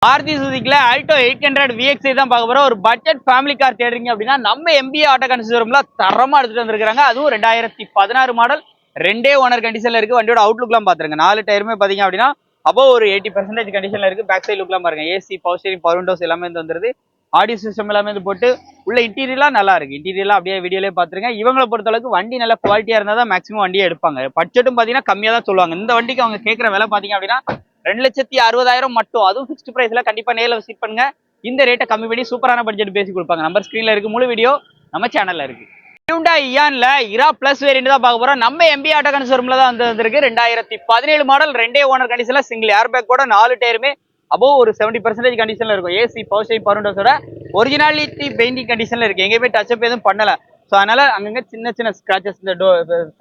Maruti சுசுகில Alto 800 VXi தான் பார்க்க போறோம். ஒரு பட்ஜெட் ஃபேமிலி கார் தேடுறீங்க அப்படின்னா நம்ம எம்பிஏ ஆட்டோ கன்சியூமர்ல தரமா எடுத்துட்டு வந்திருக்காங்க. அதுவும் 2016 மாடல், ரெண்டே ஓனர் கண்டிஷன்ல இருக்கு. வண்டியோட அவுட்லுக்லாம் பாத்துருங்க. 4 டயருமே பாத்தீங்க அப்படின்னா அபோ ஒரு 80% கண்டிஷன்ல இருக்கு. பேக் சைடு லுக்லாம் பாருங்க. AC, power steering, power Windows எல்லாமே வந்துருது. ஆடியோ சிஸ்டம் எல்லாமே போட்டு உள்ள இன்டீரியர்லாம் நல்லா இருக்கு. இன்டீரியர்லாம் அப்படியே வீடியோலயே பாத்துருங்க. இவங்களை பொறுத்த அளவுக்கு வண்டி நல்ல குவாலிட்டியா இருந்தா தான் மேக்ஸிமம் வண்டியை எடுப்பாங்க. பட்ஜெட்டும் பாத்தீங்கன்னா கம்மியா தான் சொல்லுவாங்க. இந்த வண்டிக்கு அவங்க கேட்கற விலை பாத்தீங்க அப்படின்னா 2,60,000 மட்டும். அதுவும் ஃபிக்ஸ்ட் பிரைஸ்ல. கண்டிப்பா நேரில் விசிட் பண்ணுங்க. இந்த ரேட்டை கம்மி பண்ணி சூப்பரான பட்ஜெட் பேசி கொடுப்பாங்க. நம்பர் ஸ்கிரீன்ல இருக்கு. முழு வீடியோ நம்ம சேனல்ல இருக்கு. ஹியூண்டாய் இயான்ல இரா பிளஸ் வேரியன்ட் தான் பார்க்க போறோம். நம்ம எம்பிஏ ஆட்டோ கன்சியூமர்ல தான் வந்திருக்கு. 2017 மாடல், ரெண்டே ஓனர் கண்டிஷன்ல, சிங்கிள் ஏர் பேக் கூட, 4 டயருமே அபோவ் ஒரு 70% கண்டிஷன்ல இருக்கும். ஏசி, பவர் ஸ்டீரிங், பவர் விண்டோஸோட ஒரிஜினாலிட்டி பெயிண்டிங் கண்டிஷன்ல இருக்கு. எங்கேயுமே டச் அப் எதுவும் பண்ணல. ஸோ அதனால அங்கங்க சின்ன சின்ன ஸ்கிராச்சஸ், இந்த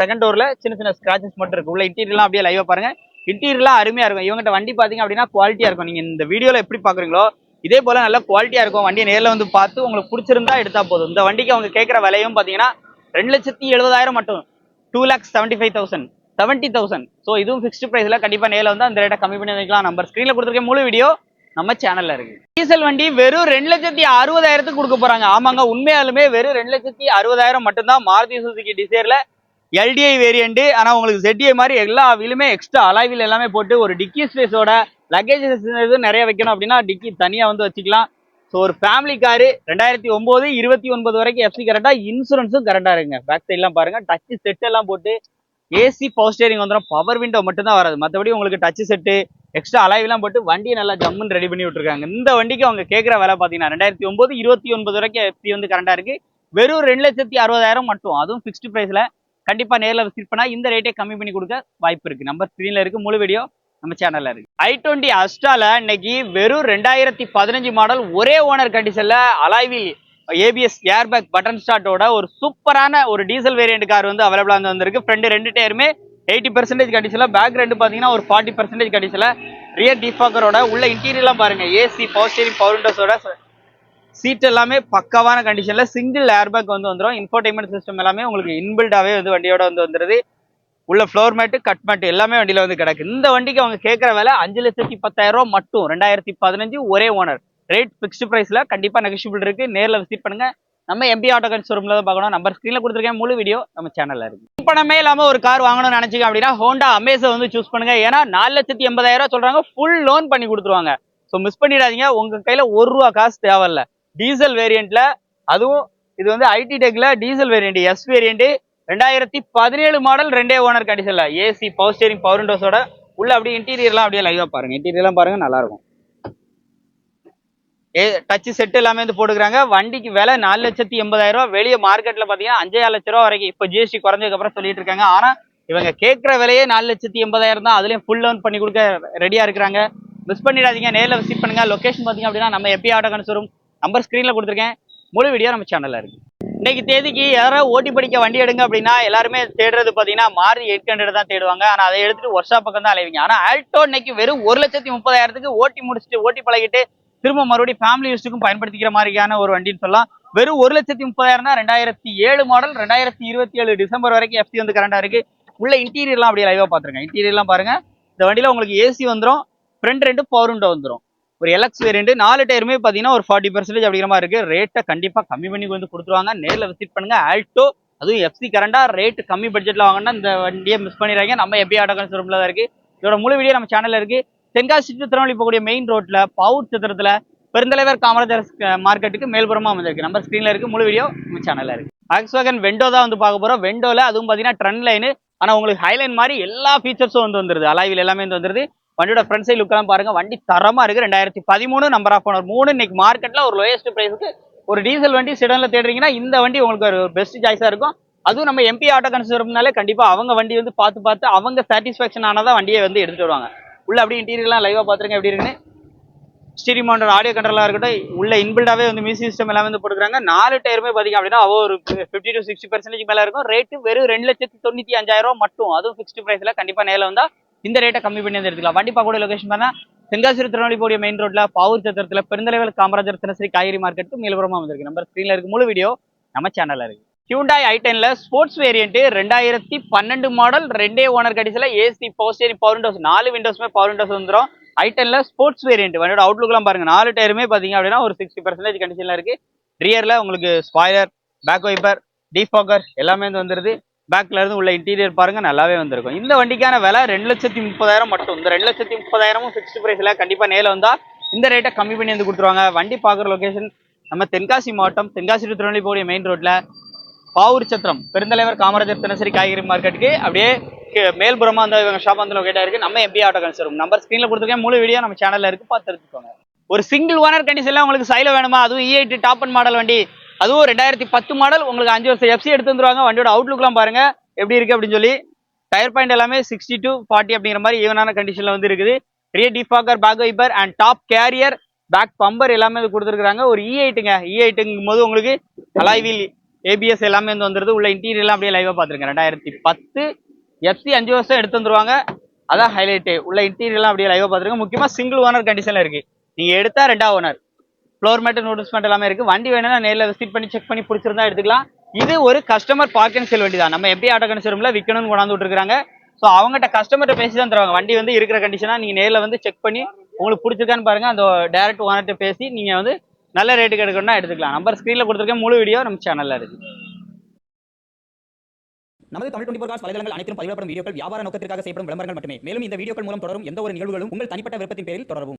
செகண்ட் டோர்ல சின்ன சின்ன ஸ்கிராச்சஸ் மட்டும் இருக்கு. உள்ள இன்டீரியர்லாம் அப்படியே லைவா பாருங்க. இன்டீரியர்லாம் அருமையா இருக்கும். இவங்ககிட்ட வண்டி பாத்தீங்க அப்படின்னா குவாலிட்டியா இருக்கும். நீங்க இந்த வீடியோல எப்படி பாக்குறீங்களோ இதே போல நல்ல குவாலிட்டியா இருக்கும். வண்டியை நேரில் வந்து பார்த்து உங்களுக்கு பிடிச்சிருந்தா எடுத்தா போதும். இந்த வண்டிக்கு அவங்க கேட்கிற விலையும் பாத்தீங்கன்னா 2,70,000 மட்டும். 2,75,000, 70,000. ஸோ இதுவும் ஃபிக்ஸ்ட் பிரைஸ்ல. கண்டிப்பா நேரில் வந்து அந்த ரேட்டை கம்மி பண்ணி வைக்கலாம். நம்பர் ஸ்கிரீன்ல கொடுத்துருக்க. முழு வீடியோ நம்ம சேனல்ல இருக்கு. டீசல் வண்டி வெறும் 2,60,000 கொடுக்க போறாங்க. ஆமாங்க, உண்மையாலுமே வெறும் 2,60,000 மட்டும்தான். மாருதி சுசுகி டிசைர்ல எல்டிஐ வேரியண்ட். ஆனா உங்களுக்கு ZDI மாதிரி எல்லா வீலுமே எக்ஸ்ட்ரா அலாய்வில் எல்லாமே போட்டு ஒரு டிக்கி ஸ்பேஸோட லக்கேஜஸ் நிறைய வைக்கணும் அப்படின்னா டிக்கி தனியா வந்து வச்சுக்கலாம். ஸோ ஒரு ஃபேமிலி காரு 2009, 29 வரைக்கும் எஃப்சி கரெக்டா, இன்சூரன்ஸும் கரெக்டா இருக்குங்க. பேக் சைட்லாம் பாருங்க. டச் செட் எல்லாம் போட்டு ஏசி, பவர் ஸ்டீரிங் வந்துடும். பவர் விண்டோ மட்டும் தான் வராது. மற்றபடி உங்களுக்கு டச் செட்டு, எக்ஸ்ட்ரா அலாய்வெல்லாம் போட்டு வண்டியை நல்லா ஜம்முன்னு ரெடி பண்ணி விட்டுருக்காங்க. இந்த வண்டிக்கு அவங்க கேட்குற விலை பார்த்தீங்கன்னா 2009, 29 வரைக்கும் எஃப்சி வந்து கரெக்டா இருக்கு. வெறும் 2,60,000 மட்டும். அதுவும் ஃபிக்ஸ்ட் பிரைஸ்ல. கண்டிப்பா நேரில் விசிட் பண்ணா இந்த ரேட்டை கம்மி பண்ணி கொடுக்க வாய்ப்பு இருக்கு. நம்பர் ஸ்கிரீன்ல இருக்கு. முழு வீடியோ நம்ம சேனல்ல இருக்கு. i20 அஸ்டால இன்னைக்கு வெறும் 2015 மாடல், ஒரே ஓனர் கண்டிஷன்ல, அலாய்வில் ஏபிஎஸ் ஏர்பேக் பட்டன் ஸ்டார்ட்டோட ஒரு சூப்பரான ஒரு டீசல் வேரியன்ட் கார் வந்து அவைலபிளா வந்திருக்கு. ஃப்ரண்ட் ரெண்டு டயருமே 80% கண்டிஷன்ல, பேக் ரெண்டு பாத்தீங்கன்னா ஒரு 40% கண்டிஷன்ல, ரியர் டிஃபாக்கரோட. உள்ள இன்டீரியர்லாம் பாருங்க. ஏசி, பவர் ஸ்டீரிங், பவர் விண்டோஸோட, சீட் எல்லாமே பக்காவான கண்டிஷன்ல, சிங்கிள் ஏர்பேக் வந்து வந்துடும். இன்ஃபோர்டைன்மெண்ட் சிஸ்டம் எல்லாமே உங்களுக்கு இன்பில்டாவே வந்து வண்டியோட வந்து வந்துருது. உள்ள ஃப்ளோர் மேட்டு, கட் மேட்டு எல்லாமே வண்டியில வந்து கிடக்கு. இந்த வண்டிக்கு அவங்க கேட்கிற விலை 5,10,000 மட்டும். 2015 ஒரே ஓனர். ரேட் பிக்ஸ்ட் பிரைஸ்ல. கண்டிப்பா நெகோஷியபிள் இருக்கு. நேரில் விசிட் பண்ணுங்க. நம்ம எம்பிஏ ஆட்டோ கன்சியூமர்ல தான் பார்க்கணும். நம்பர் ஸ்கிரீன்ல கொடுத்துருக்கேன். முழு வீடியோ நம்ம சேனல்ல இருக்கு. பணமே இல்லாம ஒரு கார் வாங்கணும்னு நினைச்சீங்க அப்படின்னா ஹோண்டா அமேஸை வந்து சூஸ் பண்ணுங்க. ஏன்னா 4,80,000 சொல்றாங்க. ஃபுல் லோன் பண்ணி கொடுத்துருவாங்க. ஸோ மிஸ் பண்ணிடாதீங்க. உங்க கையில ₹1 காசு தேவையில்ல. டீசல் வேரியன்ட்ல, அதுவும் இது வந்து ஐடி டெக்ல diesel variant, S variant, 2017 model, ரெண்டே ஓனர் கண்டிஷன்ல, ஏசி, பவர் ஸ்டீரிங், பவர் விண்டோஸோட. உள்ள அப்படியே இன்டீரியர்லாம் அப்படியே லைவா பாருங்க. இன்டீரியர்லாம் பாருங்க, நல்லா இருக்கும். டச் செட் எல்லாமே வந்து போட்டுக்கிறாங்க. வண்டிக்கு விலை 4,80,000. வெளியே மார்க்கெட்ல பாத்தீங்கன்னா 5,00,000 வரைக்கும் இப்ப ஜிஎஸ்டி குறைஞ்சதுக்கு அப்புறம் சொல்லிட்டு இருக்காங்க. ஆனா இவங்க கேட்கிற விலையே 4,80,000 தான். அதுலயும் ஃபுல் லோன் பண்ணி கொடுக்க ரெடியா இருக்கிறாங்க. மிஸ் பண்ணிடாதீங்க. நேரில் விசிட் பண்ணுங்க. லொகேஷன் பாத்தீங்க அப்படின்னா நம்ம எம்பிஏ ஆட்டோ கன்சியூமர். நம்பர் ஸ்கிரீன்ல கொடுத்துருக்கேன். முழு வீடியோ நம்ம சேனல்ல இருக்கு. இன்னைக்கு தேதிக்கு யாராவது ஓட்டி படிக்க வண்டி எடுங்க அப்படின்னா எல்லாருமே தேடுறது பாத்தீங்கன்னா மாருதி 800 தான் தேடுவாங்க. ஆனா அதை எடுத்துட்டு ஒர்க் ஷாப் பக்கம் தான் அலைவீங்க. ஆனா ஆல்டோ இன்னைக்கு வெறும் 1,30,000 ஓட்டி முடிச்சுட்டு, ஓட்டி பழகிட்டு திரும்ப மறுபடியும் ஃபேமிலி யூஸ்க்கும் பயன்படுத்திக்கிற மாதிரியான ஒரு வண்டின்னு சொல்லலாம். வெறும் 1,30,000 தான். 2007 மாடல், 2027 டிசம்பர் வரைக்கும் எஃப்சி வந்து கரண்டா இருக்கு. உள்ள இன்டீரியர்லாம் அப்படியே லைவா பாத்துருங்க. இன்டீரியர்லாம் பாருங்க. இந்த வண்டியில உங்களுக்கு ஏசி வந்துடும். ஃப்ரண்ட் ரெண்டு பவர் விண்டோ வந்துடும். ஒரு எலக்ஸ் வேரியன்ட். 4 டயருமே பாத்தீங்கன்னா ஒரு 40% அப்படிங்கிற மாதிரி இருக்கு. ரேட்டை கண்டிப்பா கம்மி பண்ணி வந்து கொடுத்துருவாங்க. நேரில் விசிட் பண்ணுங்க. ஆல்டோ, அதுவும் எஃப்சி கரண்டா, ரேட் கம்மி பட்ஜெட்ல வாங்கினா இந்த வண்டியை மிஸ் பண்ணிடுறாங்க. நம்ம எம்பிஏ ஆட்டோ கன்சியூமர்ல தான் இருக்கு. இதோட முழு வீடியோ நம்ம சேனல்ல இருக்கு. தென்காசி டு திருநெல்வேலி போகக்கூடிய மெயின் ரோட்ல பவுட் சத்திரத்துல பெருந்தலைவர் காமராஜர் மார்க்கெட்டுக்கு மேல்புறமா வந்திருக்கு. நம்பர் ஸ்கிரீன்ல இருக்கு. முழு வீடியோ நம்ம சேனல்ல இருக்கு. Volkswagen வெண்டோ தான் வந்து பார்க்க போறோம். வெண்டோல அதுவும் பாத்தீங்கன்னா ட்ரெண்ட் லைன். ஆனா உங்களுக்கு ஹைலைன் மாதிரி எல்லா ஃபீச்சர்ஸும் வந்து வந்துருது. அலாய்வில் எல்லாமே வந்து வந்துருது. வண்டியோட ஃப்ரண்ட் சைடு லுக்கெல்லாம் பாருங்க. வண்டி தரமா இருக்கு. 2013 நம்பர் ஆஃப் ஓனர் 3. இன்னைக்கு மார்க்கெட்ல ஒரு லோயஸ்ட் பிரைஸ்க்கு ஒரு டீசல் வண்டி செடான்ல தேடுறீங்கன்னா இந்த வண்டி உங்களுக்கு ஒரு பெஸ்ட் சாய்ஸா இருக்கும். அதுவும் நம்ம எம்பிஏ ஆட்டோ கன்சியூமர்னாலே கண்டிப்பா அவங்க வண்டி வந்து பார்த்து அவங்க சாட்டிஸ்ஃபேக்ஷன் ஆனதான் வண்டியை வந்து எடுத்துட்டு வருவாங்க. உள்ள அப்படியே இன்டீரியர்லாம் லைவா பாத்துருங்க எப்படி இருக்குன்னு. ஸ்டீரிங் மவுண்டட் ஆடியோ கண்ட்ரோலா இருக்கட்டும். உள்ள இன்பில்டாவே வந்து மியூசிக் சிஸ்டம் எல்லாமே வந்து போட்டுக்கிறாங்க. 4 டயருமே பாத்தீங்க அப்படின்னா ஒரு 50 to 60% மேல இருக்கும். ரேட்டு வெறும் 2,95,000 மட்டும். அதுவும் ஃபிக்ஸ்ட் பிரைஸ்ல. கண்டிப்பா நேரில் வந்தா இந்த ரேட்டை கம்மி பண்ணி வந்து எடுத்துக்கலாம். வண்டி பார்க்கக்கூடிய லொகேஷன் பண்ணா தென்காசி திருநெல்வேலி போடிய மெயின் ரோட்ல பவுர் சத்திரத்துல பெருந்தலைவர் காமராஜர் தினசரி காய்கறி மார்க்கெட்டு மேல்புறமா வந்திருக்கு. நம்பர் ஸ்கிரீன்ல இருக்கு. முழு வீடியோ நம்ம சேனல்ல இருக்கு. ஹியூண்டாய் i10ல ஸ்போர்ட்ஸ் வேரியன்ட், 2012 மாடல், ரெண்டே ஓனர் கண்டிஷன்ல, AC, power steering, power windows, 4 விண்டோஸ்மே பவர் விண்டோஸ் வந்துடும். i10ல ஸ்போர்ட்ஸ் வேரியன்ட் வண்டியோட அவுட்லுக்லாம் பாருங்க 4 டயருமே பாத்தீங்க அப்படின்னா ஒரு 60% கண்டிஷன்ல இருக்கு. ரியர்ல உங்களுக்கு ஸ்பாய்லர், பேக் வைப்பர், டிஃபாகர் எல்லாமே வந்துருது. பேக்ல இருந்து உள்ள இன்டீரியர் பாருங்க நல்லாவே வந்திருக்கும். இந்த வண்டிக்கான விலை 2,30,000 மட்டும். இந்த 2,30,000 ஃபிக்ஸ்டு பிரைஸ்ல கண்டிப்பா நேரில் வந்தா இந்த ரேட்டை கம்மி பண்ணி வந்து கொடுத்துருவாங்க. வண்டி பார்க்குற லொகேஷன் நம்ம தென்காசி மாவட்டம், தென்காசி டு திருநெல்வேலி போகிற மெயின் ரோட்ல பாவூர் சத்திரம் பெருந்தலைவர் காமராஜர் தினசரி காய்கறி மார்க்கெட்டுக்கு அப்படியே மேல்புறமா வந்து இவங்க ஷாப் வந்து லொகேட்டா இருக்கு. நம்ம எம்பி ஆட்டோ கன்சர்வ் நம்பர் ஸ்கிரீன்ல கொடுத்துருக்கேன். முழு வீடியோ நம்ம சேனல்ல இருக்கு, பார்த்து தெரிஞ்சுக்கோங்க. ஒரு சிங்கிள் ஓனர் கண்டிஷன்ல உங்களுக்கு சைல வேணுமா, அதுவும் E8 டாப் அண்ட் மாடல் வண்டி, அதுவும் 2010 மாடல், உங்களுக்கு 5 வருஷம் எஃப்சி எடுத்து வந்துருவாங்க. வண்டியோட அவுட்லுக்லாம் பாருங்க எப்படி இருக்கு அப்படின்னு சொல்லி. டயர் பாயிண்ட் எல்லாமே 60 to 40 அப்படிங்கிற மாதிரி ஈவனான கண்டிஷன்ல வந்து இருக்குது. Rear defogger, back wiper and top carrier, back bumper எல்லாமே கொடுத்துருக்காங்க. ஒரு E8ங்க, E8ங்கும் போது உங்களுக்கு அலாய் வீல், ஏபிஎஸ் எல்லாமே வந்து வந்துருது. உள்ள இன்டீரியர் எல்லாம் அப்படியே லைவா பாத்துருங்க. 2010 எஃப்சி 5 வருஷம் எடுத்து வந்துருவாங்க. அதான் ஹைலைட். உள்ள இன்டீரியர் எல்லாம் அப்படியே லைவா பாத்துருங்க. முக்கியமா சிங்கிள் ஓனர் கண்டிஷன்ல இருக்கு. நீங்க எடுத்தா 2வது owner. Floor mat, notice mat எல்லாமே இருக்கு. வண்டி வேணும்னா நேரில் விசிட் பண்ணி செக் பண்ணி பிடிச்சிருந்தா எடுத்துக்கலாம். இது ஒரு கஸ்டமர் பார்க் அண்ட் செல் வண்டி தான். நம்ம எம்பி ஆட்டோ கன்சர்வ்ல விற்கணும்னு கொண்டாந்து விட்டுருக்காங்க. ஸோ அவங்ககிட்ட கஸ்டமர்கிட்ட பேசி தான் தருவாங்க. வண்டி வந்து இருக்கிற கண்டிஷனா நீங்க நேரில் வந்து செக் பண்ணி உங்களுக்கு பிடிச்சிருக்கான்னு பாருங்க. அந்த டைரக்ட் ஓனர்கிட்ட பேசி நீங்க வந்து நல்ல ரேட்டுக்கு எடுக்கணும்னா எடுத்துக்கலாம். நம்பர் ஸ்கிரீன்ல கொடுத்துருக்கேன். முழு வீடியோ நம்ம சேனல்ல இருக்கு. நமது தமிழ் 24 காஸ் வலைதளங்கள் அனைத்தும் பதிவிடப்படும் வீடியோக்கள் வியாபார நோக்கத்திற்காக செய்யப்படும் விளம்பரங்கள் மட்டுமே. மேலும் இந்த வீடியோக்கள் மூலம் தொடரும் எந்த ஒரு நிகழ்வுகளும் உங்கள் தனிப்பட்ட விருப்பத்தின் பேரில் தொடரவும்.